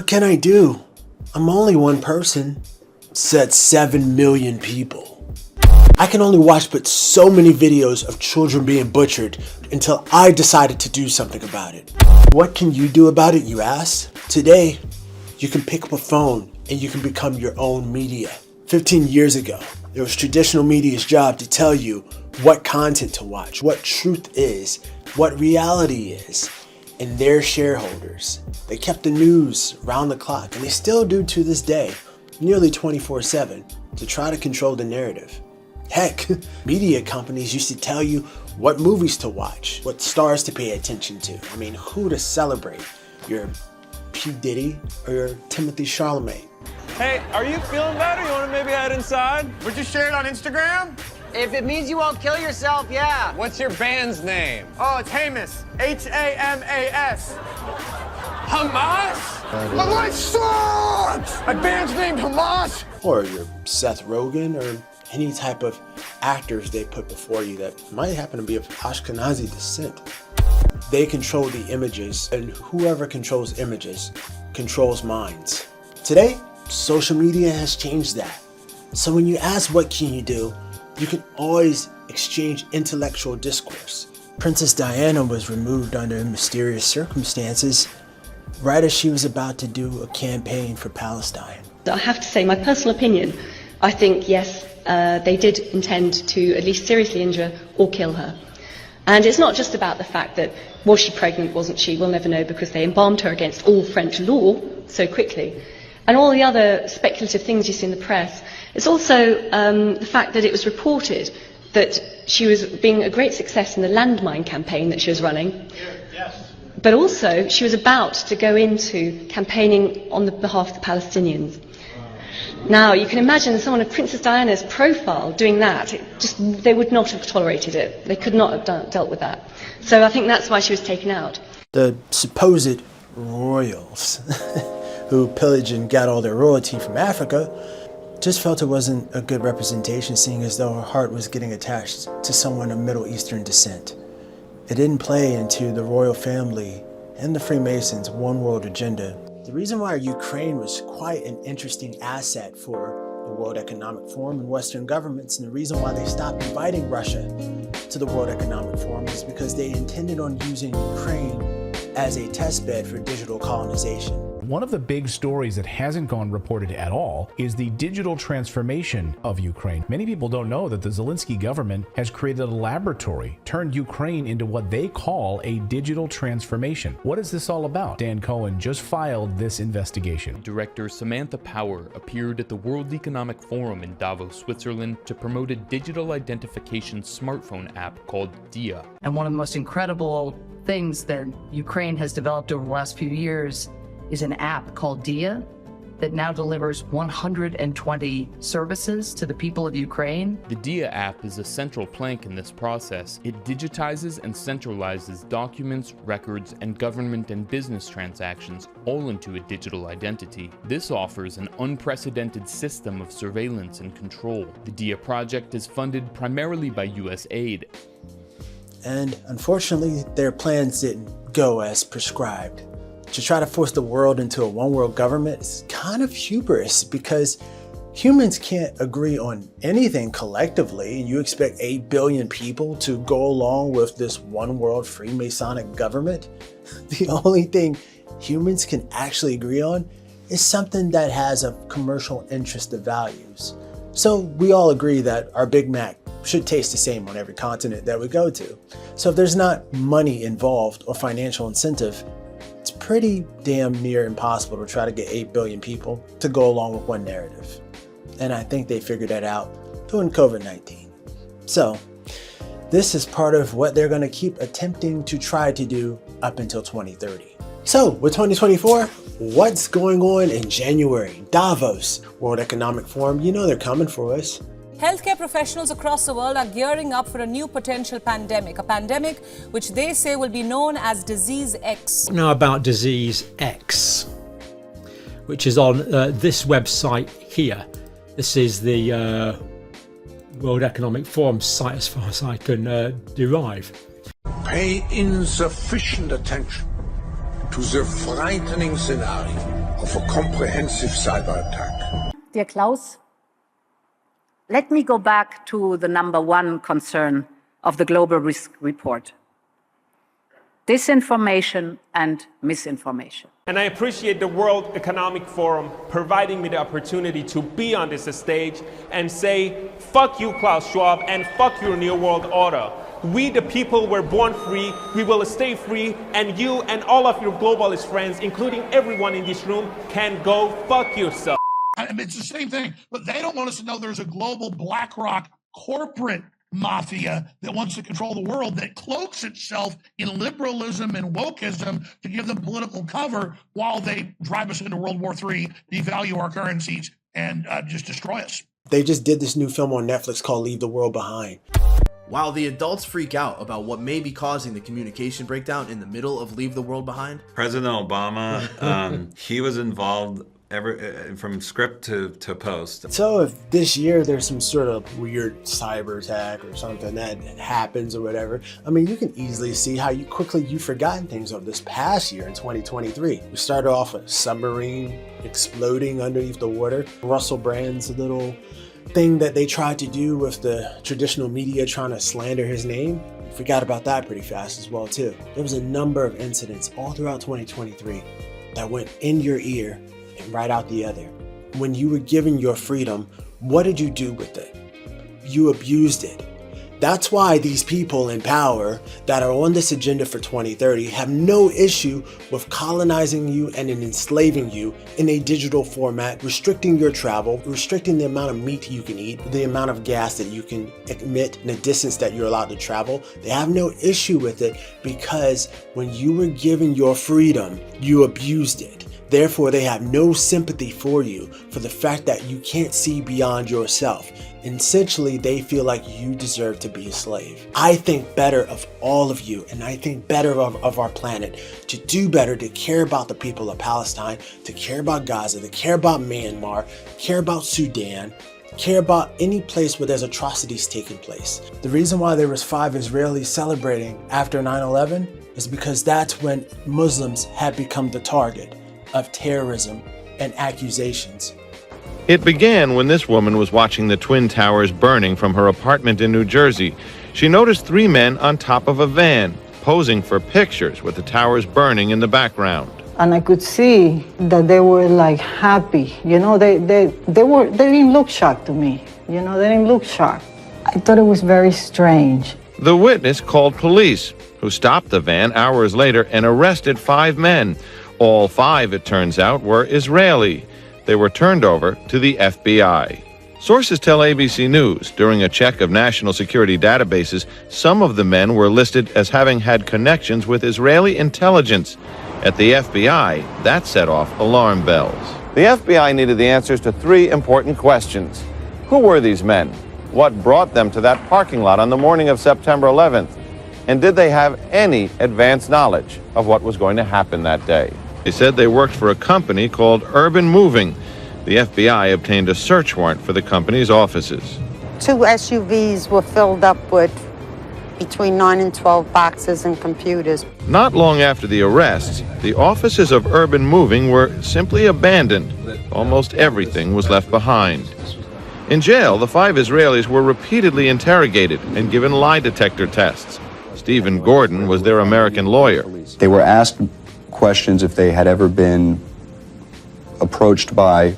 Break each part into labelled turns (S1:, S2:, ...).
S1: What can I do? I'm only one person, said 7 million people. I can only watch but so many videos of children being butchered until I decided to do something about it. What can you do about it, you ask? Today, you can pick up a phone and you can become your own media. 15 years ago, it was traditional media's job to tell you what content to watch, what truth is, what reality is, and their shareholders. They kept the news round the clock, and they still do to this day, nearly 24/7, to try to control the narrative. Heck, media companies used to tell you what movies to watch, what stars to pay attention to. I mean, who to celebrate, your P. Diddy or your Timothy Chalamet.
S2: Hey, are you feeling better? You want to maybe head inside?
S3: Would you share it on Instagram?
S4: If it means you won't kill yourself, yeah.
S2: What's your band's name?
S3: Oh, it's Hamas. H-A-M-A-S.
S2: Hamas?
S3: My life sucks! My band's named Hamas!
S1: Or your Seth Rogen, or any type of actors they put before you that might happen to be of Ashkenazi descent. They control the images, and whoever controls images controls minds. Today, social media has changed that. So when you ask what can you do, you can always exchange intellectual discourse. Princess Diana was removed under mysterious circumstances right as she was about to do a campaign for Palestine.
S5: I have to say, my personal opinion, I think, yes, they did intend to at least seriously injure or kill her. And it's not just about the fact that, was she pregnant, wasn't she? We'll never know because they embalmed her against all French law so quickly. And all the other speculative things you see in the press. It's also the fact that it was reported that she was being a great success in the landmine campaign that she was running.
S3: Yes.
S5: But also, she was about to go into campaigning on the behalf of the Palestinians. Now, you can imagine someone of Princess Diana's profile doing that. They would not have tolerated it. They could not have dealt with that. So I think that's why she was taken out.
S1: The supposed royals who pillaged and got all their royalty from Africa just felt it wasn't a good representation, seeing as though her heart was getting attached to someone of Middle Eastern descent. It didn't play into the royal family and the Freemasons' one world agenda. The reason why Ukraine was quite an interesting asset for the World Economic Forum and Western governments, and the reason why they stopped inviting Russia to the World Economic Forum is because they intended on using Ukraine as a test bed for digital colonization.
S6: One of the big stories that hasn't gone reported at all is the digital transformation of Ukraine. Many people don't know that the Zelensky government has created a laboratory, turned Ukraine into what they call a digital transformation. What is this all about? Dan Cohen just filed this investigation.
S7: Director Samantha Power appeared at the World Economic Forum in Davos, Switzerland to promote a digital identification smartphone app called DIA.
S8: And one of the most incredible things that Ukraine has developed over the last few years is an app called DIA that now delivers 120 services to the people of Ukraine.
S7: The DIA app is a central plank in this process. It digitizes and centralizes documents, records, and government and business transactions all into a digital identity. This offers an unprecedented system of surveillance and control. The DIA project is funded primarily by US aid.
S1: And unfortunately, their plans didn't go as prescribed. To try to force the world into a one-world government is kind of hubris, because humans can't agree on anything collectively. You expect 8 billion people to go along with this one-world Freemasonic government? The only thing humans can actually agree on is something that has a commercial interest of values. So we all agree that our Big Mac should taste the same on every continent that we go to. So if there's not money involved or financial incentive, it's pretty damn near impossible to try to get 8 billion people to go along with one narrative. And I think they figured that out during COVID-19. So this is part of what they're going to keep attempting to try to do up until 2030. So with 2024, what's going on in January? Davos, World Economic Forum, you know they're coming for us.
S9: Healthcare professionals across the world are gearing up for a new potential pandemic, a pandemic which they say will be known as Disease X.
S10: Now about Disease X, which is on this website here. This is the World Economic Forum site as far as I can derive.
S11: Pay insufficient attention to the frightening scenario
S3: of a comprehensive cyber attack.
S11: Dear Klaus, let me go back to the number one concern of the Global Risk Report: disinformation and misinformation.
S12: And I appreciate the World Economic Forum providing me the opportunity to be on this stage and say, fuck you, Klaus Schwab, and fuck your New World Order. We, the people, were born free, we will stay free, and you and all of your globalist friends, including everyone in this room, can go fuck yourself.
S13: I mean, it's the same thing, but they don't want us to know there's a global BlackRock corporate mafia that wants to control the world, that cloaks itself in liberalism and wokeism to give them political cover while they drive us into World War III, devalue our currencies, and just destroy us.
S1: They just did this new film on Netflix called Leave the World Behind.
S14: While the adults freak out about what may be causing the communication breakdown in the middle of Leave the World Behind,
S15: President Obama, he was involved from script to post.
S1: So if this year there's some sort of weird cyber attack or something that happens or whatever, I mean, you can easily see how quickly you've forgotten things of this past year in 2023. We started off with a submarine exploding underneath the water. Russell Brand's little thing that they tried to do with the traditional media trying to slander his name. We forgot about that pretty fast as well too. There was a number of incidents all throughout 2023 that went in your ear and right out the other. When you were given your freedom, what did you do with it? You abused it. That's why these people in power that are on this agenda for 2030 have no issue with colonizing you and enslaving you in a digital format, restricting your travel, restricting the amount of meat you can eat, the amount of gas that you can emit, and the distance that you're allowed to travel. They have no issue with it because when you were given your freedom, you abused it. Therefore, they have no sympathy for you for the fact that you can't see beyond yourself. Essentially, they feel like you deserve to be a slave. I think better of all of you, and I think better of our planet, to do better, to care about the people of Palestine, to care about Gaza, to care about Myanmar, care about Sudan, care about any place where there's atrocities taking place. The reason why there was 5 Israelis celebrating after 9/11 is because that's when Muslims had become the target of terrorism and accusations.
S16: It began when this woman was watching the Twin Towers burning from her apartment in New Jersey. She noticed 3 men on top of a van, posing for pictures with the towers burning in the background.
S17: And I could see that they were like happy, you know, they didn't look shocked to me, you know, they didn't look shocked. I thought it was very strange.
S16: The witness called police, who stopped the van hours later and arrested 5 men. All 5, it turns out, were Israeli. They were turned over to the FBI. Sources tell ABC News during a check of national security databases, some of the men were listed as having had connections with Israeli intelligence. At the FBI, that set off alarm bells. The FBI needed the answers to 3 important questions. Who were these men? What brought them to that parking lot on the morning of September 11th? And did they have any advance knowledge of what was going to happen that day? They said they worked for a company called Urban Moving. The FBI obtained a search warrant for the company's offices.
S18: 2 SUVs were filled up with between 9 and 12 boxes and computers.
S16: Not long after the arrests, the offices of Urban Moving were simply abandoned. Almost everything was left behind. In jail, the 5 Israelis were repeatedly interrogated and given lie detector tests. Stephen Gordon was their American lawyer.
S19: They were asked questions if they had ever been approached by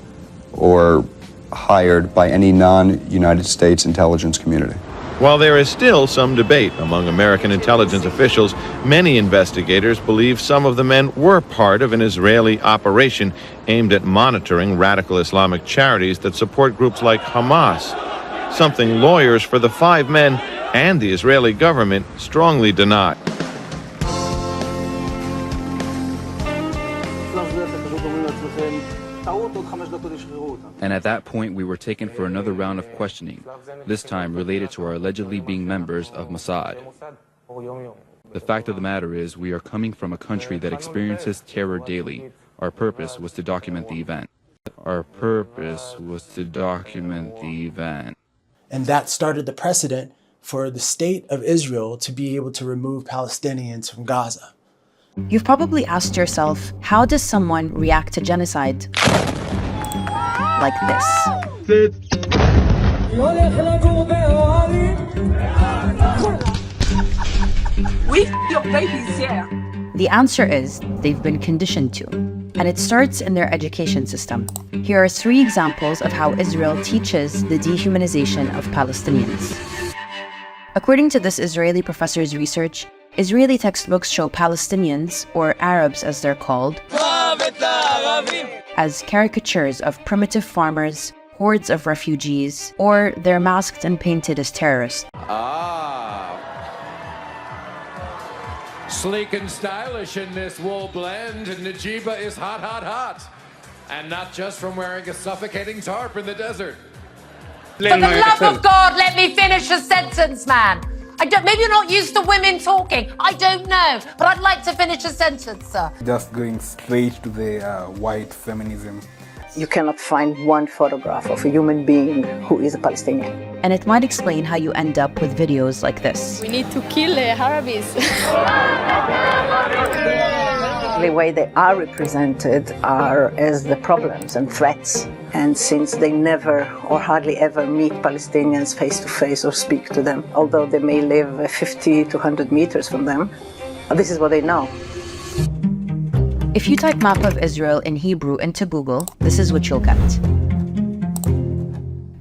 S19: or hired by any non-United States intelligence community.
S16: While there is still some debate among American intelligence officials, many investigators believe some of the men were part of an Israeli operation aimed at monitoring radical Islamic charities that support groups like Hamas, something lawyers for the 5 men and the Israeli government strongly deny.
S20: And at that point, we were taken for another round of questioning, this time related to our allegedly being members of Mossad. The fact of the matter is, we are coming from a country that experiences terror daily. Our purpose was to document the event.
S1: And that started the precedent for the state of Israel to be able to remove Palestinians from Gaza.
S21: You've probably asked yourself, how does someone react to genocide? Like this.
S22: With your babies here.
S21: The answer is they've been conditioned to, and it starts in their education system. Here are 3 examples of how Israel teaches the dehumanization of Palestinians. According to this Israeli professor's research, Israeli textbooks show Palestinians, or Arabs as they're called, as caricatures of primitive farmers, hordes of refugees, or they're masked and painted as terrorists.
S23: Sleek and stylish in this wool blend, and Najiba is hot, hot, hot. And not just from wearing a suffocating tarp in the desert.
S22: For the love of God, let me finish a sentence, man. Maybe you're not used to women talking. I don't know. But I'd like to finish a sentence, sir.
S24: Just going straight to the white feminism.
S11: You cannot find one photograph of a human being who is a Palestinian.
S21: And it might explain how you end up with videos like this.
S22: We need to kill Arabs.
S11: The way they are represented are as the problems and threats. And since they never or hardly ever meet Palestinians face to face or speak to them, although they may live 50 to 100 meters from them, this is what they know.
S21: If you type map of Israel in Hebrew into Google, this is what you'll get.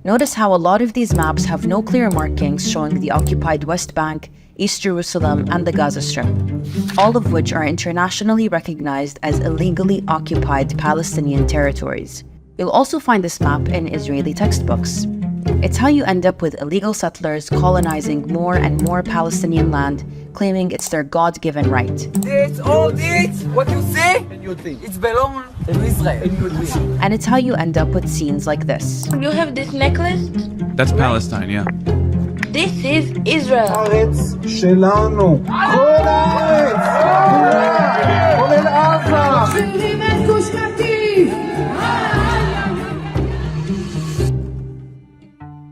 S21: Notice how a lot of these maps have no clear markings showing the occupied West Bank, East Jerusalem, and the Gaza Strip, all of which are internationally recognized as illegally occupied Palestinian territories. You'll also find this map in Israeli textbooks. It's how you end up with illegal settlers colonizing more and more Palestinian land, claiming it's their God-given right.
S22: It's all this, what you say, it's belong to Israel.
S21: And it's how you end up with scenes like this.
S22: You have this necklace?
S25: That's Palestine, yeah.
S22: This is Israel.
S3: הארץ שלנו. כל הארץ. כולל עזה.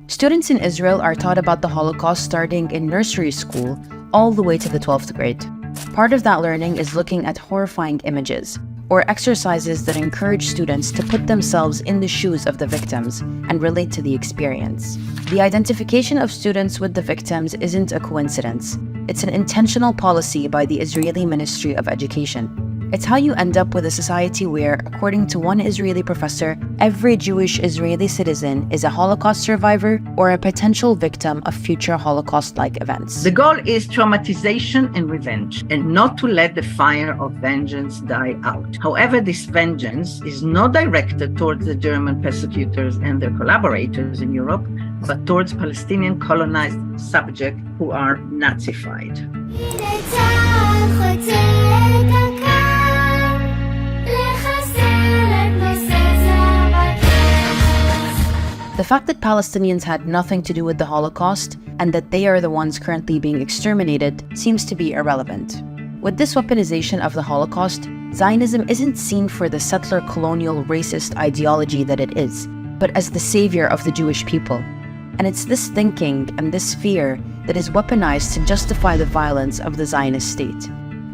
S21: Students in Israel are taught about the Holocaust starting in nursery school all the way to the 12th grade. Part of that learning is looking at horrifying images, or exercises that encourage students to put themselves in the shoes of the victims and relate to the experience. The identification of students with the victims isn't a coincidence. It's an intentional policy by the Israeli Ministry of Education. It's how you end up with a society where, according to one Israeli professor, every Jewish Israeli citizen is a Holocaust survivor or a potential victim of future Holocaust-like events.
S26: The goal is traumatization and revenge, and not to let the fire of vengeance die out. However, this vengeance is not directed towards the German persecutors and their collaborators in Europe, but towards Palestinian colonized subjects who are Nazified.
S21: The fact that Palestinians had nothing to do with the Holocaust and that they are the ones currently being exterminated seems to be irrelevant. With this weaponization of the Holocaust, Zionism isn't seen for the settler colonial racist ideology that it is, but as the savior of the Jewish people. And it's this thinking and this fear that is weaponized to justify the violence of the Zionist state.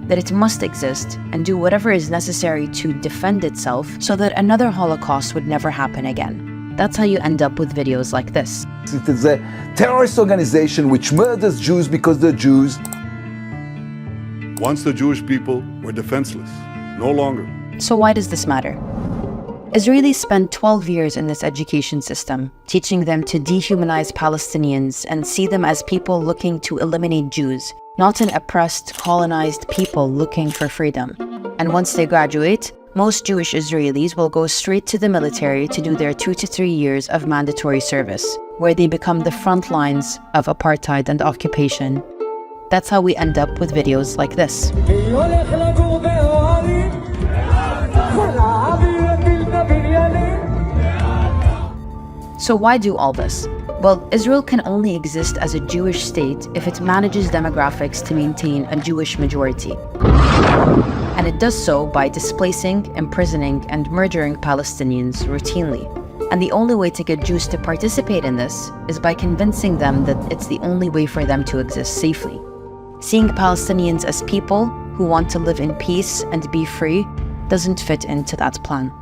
S21: That it must exist and do whatever is necessary to defend itself so that another Holocaust would never happen again. That's how you end up with videos like this.
S27: It is a terrorist organization which murders Jews because they're Jews.
S28: Once the Jewish people were defenseless, no longer.
S21: So why does this matter? Israelis spent 12 years in this education system, teaching them to dehumanize Palestinians and see them as people looking to eliminate Jews, not an oppressed, colonized people looking for freedom. And once they graduate, most Jewish Israelis will go straight to the military to do their 2 to 3 years of mandatory service, where they become the front lines of apartheid and occupation. That's how we end up with videos like this. So why do all this? Well, Israel can only exist as a Jewish state if it manages demographics to maintain a Jewish majority. And it does so by displacing, imprisoning, and murdering Palestinians routinely. And the only way to get Jews to participate in this is by convincing them that it's the only way for them to exist safely. Seeing Palestinians as people who want to live in peace and be free doesn't fit into that plan.